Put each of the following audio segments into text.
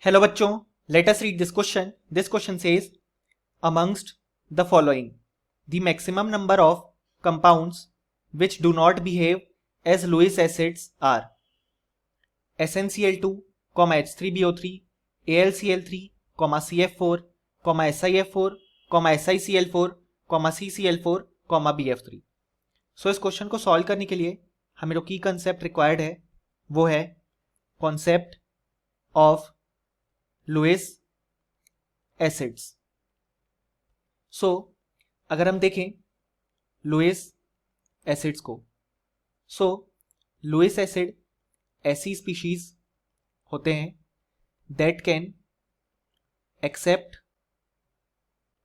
Hello बच्चों, let us read this question. This question says, amongst the following, the maximum number of compounds which do not behave as Lewis acids are SnCl2, H3BO3, AlCl3, CF4, SiF4, SiCl4, CCl4, BF3. सो इस question को solve करने के लिए हमें जो की concept required है वो है concept of Lewis acids. So अगर हम देखें लुईस एसिड्स को, सो लुईस एसिड ऐसी स्पीशीज होते हैं that can accept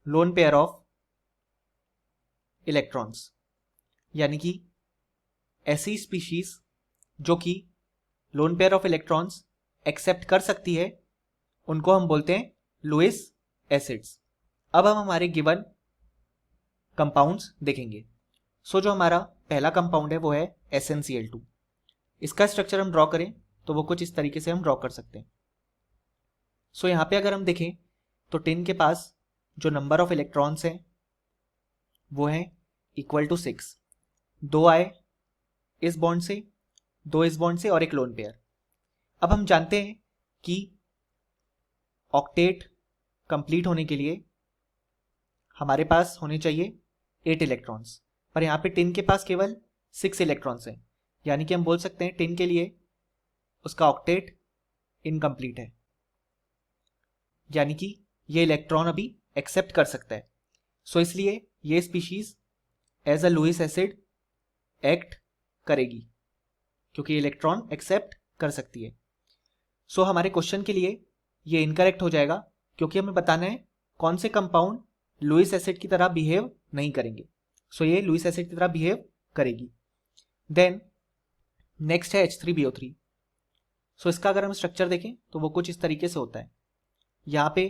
lone pair of electrons, यानी कि ऐसी स्पीशीज जो कि lone pair of electrons accept कर सकती है उनको हम बोलते हैं लुईस एसिड्स. अब हम हमारे गिवन कंपाउंड्स देखेंगे. सो जो हमारा पहला कंपाउंड है वो है SnCl2. इसका स्ट्रक्चर हम ड्रॉ करें तो वो कुछ इस तरीके से हम ड्रॉ कर सकते हैं. सो यहाँ पे अगर हम देखें तो टिन के पास जो नंबर ऑफ इलेक्ट्रॉन्स हैं वो है इक्वल टू 6. 2 आए इस बॉन्ड से, 2 इस बॉन्ड से और एक लोन पेयर. अब हम जानते हैं कि ऑक्टेट कंप्लीट होने के लिए हमारे पास होने चाहिए 8 इलेक्ट्रॉन्स, पर यहाँ पे टिन के पास केवल 6 इलेक्ट्रॉन्स हैं, यानी कि हम बोल सकते हैं टिन के लिए उसका ऑक्टेट इनकम्प्लीट है, यानी कि ये इलेक्ट्रॉन अभी एक्सेप्ट कर सकता है. सो इसलिए ये species as a Lewis acid act करेगी क्योंकि इलेक्ट्रॉन एक्सेप्ट कर सकती है. सो हमारे क्वेश्चन के लिए ये इनकरेक्ट हो जाएगा क्योंकि हमें बताना है कौन से कंपाउंड लुईस एसिड की तरह बिहेव नहीं करेंगे. सो ये लुईस एसिड की तरह बिहेव करेगी. देन नेक्स्ट है H3BO3. सो इसका अगर हम स्ट्रक्चर देखें तो वो कुछ इस तरीके से होता है. यहाँ पे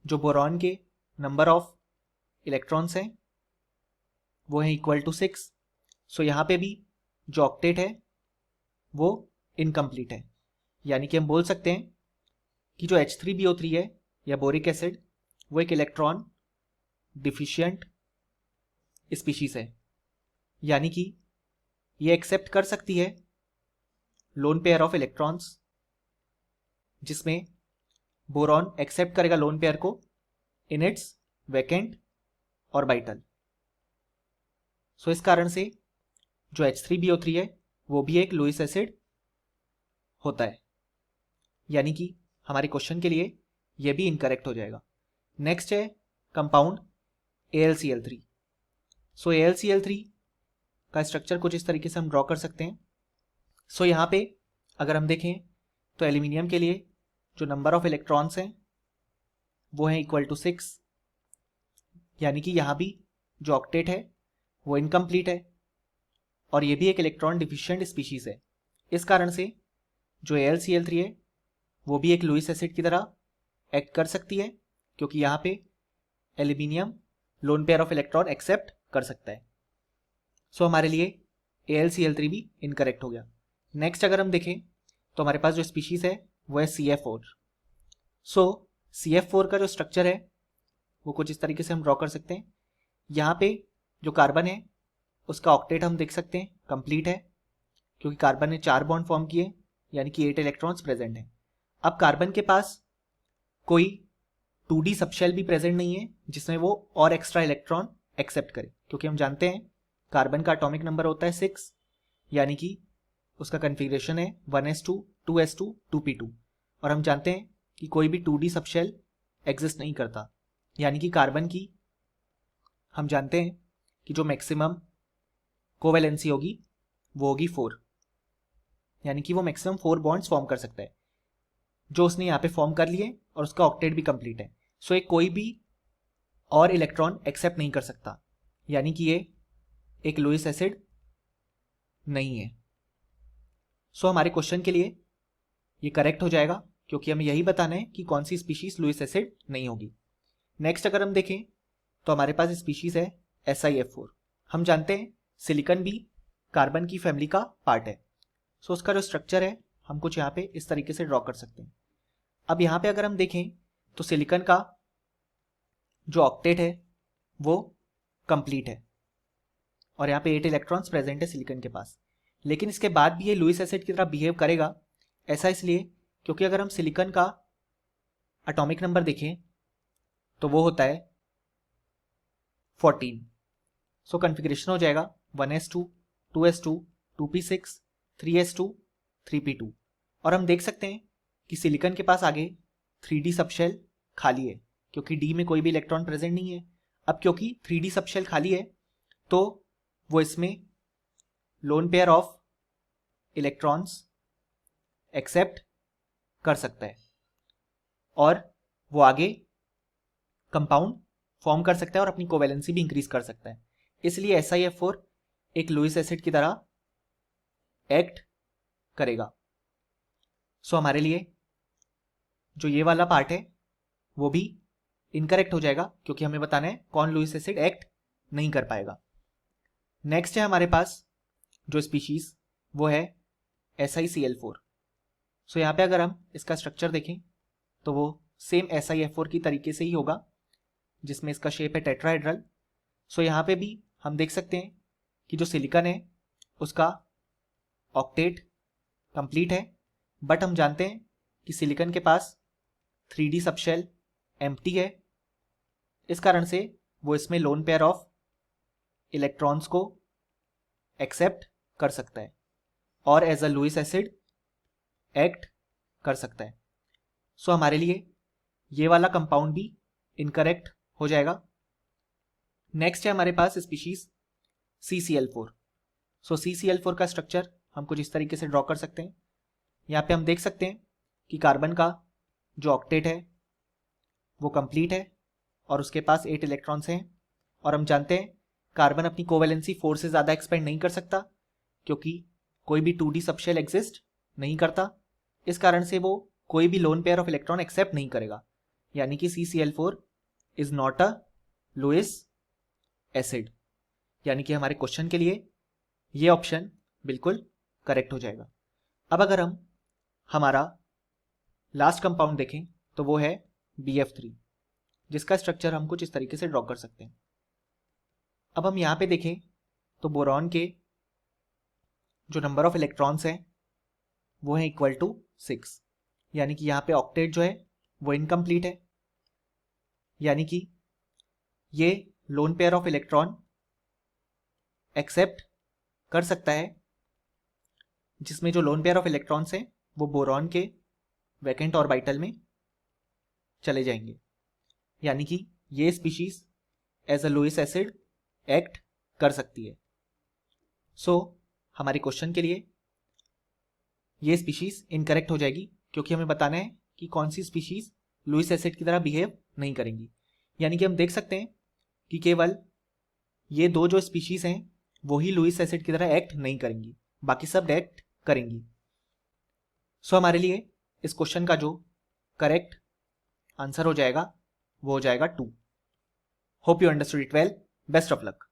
जो बोरॉन के नंबर ऑफ इलेक्ट्रॉन्स हैं वो है इक्वल टू 6. सो यहाँ पे भी जो ऑक्टेट है वो इनकम्प्लीट है, यानी कि हम बोल सकते हैं कि जो H3BO3 है या बोरिक एसिड वो एक इलेक्ट्रॉन डिफिशिएंट स्पीशीज है, यानी कि ये एक्सेप्ट कर सकती है लोन पेयर ऑफ इलेक्ट्रॉन्स, जिसमें बोरॉन एक्सेप्ट करेगा लोन पेयर को इन इट्स वैकेंट ऑर्बिटल. सो इस कारण से जो H3BO3 है वो भी एक लुईस एसिड होता है, यानी कि हमारे क्वेश्चन के लिए ये भी इनकरेक्ट हो जाएगा. नेक्स्ट है कंपाउंड AlCl3. सो AlCl3 का स्ट्रक्चर कुछ इस तरीके से हम ड्रॉ कर सकते हैं. सो यहाँ पे अगर हम देखें तो एल्यूमिनियम के लिए जो नंबर ऑफ इलेक्ट्रॉन्स हैं वो है इक्वल टू 6, यानी कि यहाँ भी जो ऑक्टेट है वो इनकम्प्लीट है और ये भी एक इलेक्ट्रॉन डिफिशिएंट स्पीशीज है. इस कारण से जो AlCl3 है वो भी एक लुईस एसिड की तरह एक्ट कर सकती है क्योंकि यहाँ पे aluminium lone pair of electron accept कर सकता है. सो हमारे लिए AlCl3 भी इनकरेक्ट हो गया. नेक्स्ट अगर हम देखें तो हमारे पास जो स्पीशीज है वो है CF4. सो CF4 का जो स्ट्रक्चर है वो कुछ इस तरीके से हम ड्रॉ कर सकते हैं. यहाँ पे जो कार्बन है उसका ऑक्टेट हम देख सकते हैं कंप्लीट है क्योंकि कार्बन ने 4 बॉन्ड फॉर्म किए, यानी कि 8 इलेक्ट्रॉन्स प्रेजेंट हैं. अब कार्बन के पास कोई 2D सबशेल भी प्रेजेंट नहीं है जिसमें वो और एक्स्ट्रा इलेक्ट्रॉन एक्सेप्ट करे, क्योंकि हम जानते हैं कार्बन का एटॉमिक नंबर होता है 6, यानी कि उसका कन्फिग्रेशन है 1s2 2s2 2p2, और हम जानते हैं कि कोई भी 2D सबशेल एग्जिस्ट नहीं करता, यानी कि कार्बन की हम जानते हैं कि जो मैक्सिमम कोवेलेंसी होगी वो होगी 4, यानी कि वो मैक्सिमम 4 बॉन्ड्स फॉर्म कर सकता है जो उसने यहाँ पे फॉर्म कर लिए और उसका ऑक्टेट भी कंप्लीट है. सो एक कोई भी और इलेक्ट्रॉन एक्सेप्ट नहीं कर सकता, यानी कि ये एक लुईस एसिड नहीं है. सो हमारे क्वेश्चन के लिए ये करेक्ट हो जाएगा क्योंकि हमें यही बताना है कि कौन सी स्पीशीज लुईस एसिड नहीं होगी. नेक्स्ट अगर हम देखें तो हमारे पास स्पीशीज है SiF4. हम जानते हैं सिलिकॉन भी कार्बन की फैमिली का पार्ट है. सो उसका जो स्ट्रक्चर है हम कुछ यहाँ पे इस तरीके से ड्रॉ कर सकते हैं. अब यहाँ पे अगर हम देखें तो सिलिकॉन का जो ऑक्टेट है वो कंप्लीट है और यहाँ पे 8 इलेक्ट्रॉन्स प्रेजेंट है सिलिकॉन के पास, लेकिन इसके बाद भी ये लुईस एसिड की तरह बिहेव करेगा। ऐसा इसलिए क्योंकि अगर हम सिलिकॉन का एटॉमिक नंबर देखें तो वो होता है 14। सो कन्फिग्रेशन हो जाएगा 1s2 2s2 2p6 3s2 3p2। और हम देख सकते हैं कि सिलिकॉन के पास आगे 3d सबशेल खाली है क्योंकि d में कोई भी इलेक्ट्रॉन प्रेजेंट नहीं है। अब क्योंकि 3d सबशेल खाली है तो वो इसमें lone pair of electrons accept कर सकता है और वो आगे कंपाउंड फॉर्म कर सकता है और अपनी कोवेलेंसी भी इंक्रीज कर सकता है। इसलिए SiF4 एक लुईस एसिड की तरह एक्ट करेगा। सो हमारे लिए जो ये वाला पार्ट है वो भी इनकरेक्ट हो जाएगा क्योंकि हमें बताना है कौन लुईस एसिड एक्ट नहीं कर पाएगा। नेक्स्ट है हमारे पास जो स्पीशीज वो है SiCl4। सो यहाँ पे अगर हम इसका स्ट्रक्चर देखें तो वो सेम SiF4 की तरीके से ही होगा जिसमें इसका शेप है टेट्राहेड्रल। सो यहाँ पे भी हम देख सकते हैं कि जो सिलिकॉन है उसका ऑक्टेट कंप्लीट है, बट हम जानते हैं कि सिलिकॉन के पास 3d सबशेल एम्प्टी है। इस कारण से वो इसमें लोन पेयर ऑफ इलेक्ट्रॉन्स को एक्सेप्ट कर सकता है और as a Lewis acid act कर सकता है। सो हमारे लिए ये वाला कंपाउंड भी इनकरेक्ट हो जाएगा। नेक्स्ट है हमारे पास स्पीशीज CCl4। सो CCl4 का स्ट्रक्चर हम कुछ इस तरीके से ड्रॉ कर सकते हैं। यहाँ पे हम देख सकते हैं कि कार्बन का जो ऑक्टेट है वो कंप्लीट है और उसके पास 8 इलेक्ट्रॉन्स हैं और हम जानते हैं कार्बन अपनी कोवेलेंसी 4 से ज़्यादा एक्सपेंड नहीं कर सकता क्योंकि कोई भी 2d सबशेल एग्जिस्ट नहीं करता। इस कारण से वो कोई भी lone pair of electron accept नहीं करेगा, यानी कि CCl4 is not a Lewis acid, यानी कि हमारे क्वेश्चन के लिए ये ऑप्शन बिल्कुल करेक्ट हो जाएगा। अब अगर हम हमारा लास्ट कंपाउंड देखें तो वो है BF3 जिसका स्ट्रक्चर हम कुछ इस तरीके से ड्रॉ कर सकते हैं। अब हम यहाँ पे देखें तो बोरॉन के जो नंबर ऑफ इलेक्ट्रॉन्स हैं वो है इक्वल टू 6, यानी कि यहाँ पे ऑक्टेट जो है वो इनकम्प्लीट है, यानी कि ये lone pair of electron accept कर सकता है जिसमें जो लोन पेयर ऑफ इलेक्ट्रॉन्स हैं वो बोरॉन के वैकेंट ऑर्बिटल में चले जाएंगे, यानी कि ये species as a Lewis acid act कर सकती है। सो हमारे क्वेश्चन के लिए ये स्पीशीज इनकरेक्ट हो जाएगी क्योंकि हमें बताना है कि कौन सी स्पीशीज लुईस एसिड की तरह बिहेव नहीं करेंगी, यानी कि हम देख सकते हैं कि केवल ये दो जो स्पीशीज हैं वो ही लुईस एसिड की तरह एक्ट नहीं करेंगी, बाकी सब एक्ट करेंगी। सो हमारे लिए इस क्वेश्चन का जो करेक्ट आंसर हो जाएगा वो हो जाएगा 2। Hope you understood it well. Best of luck.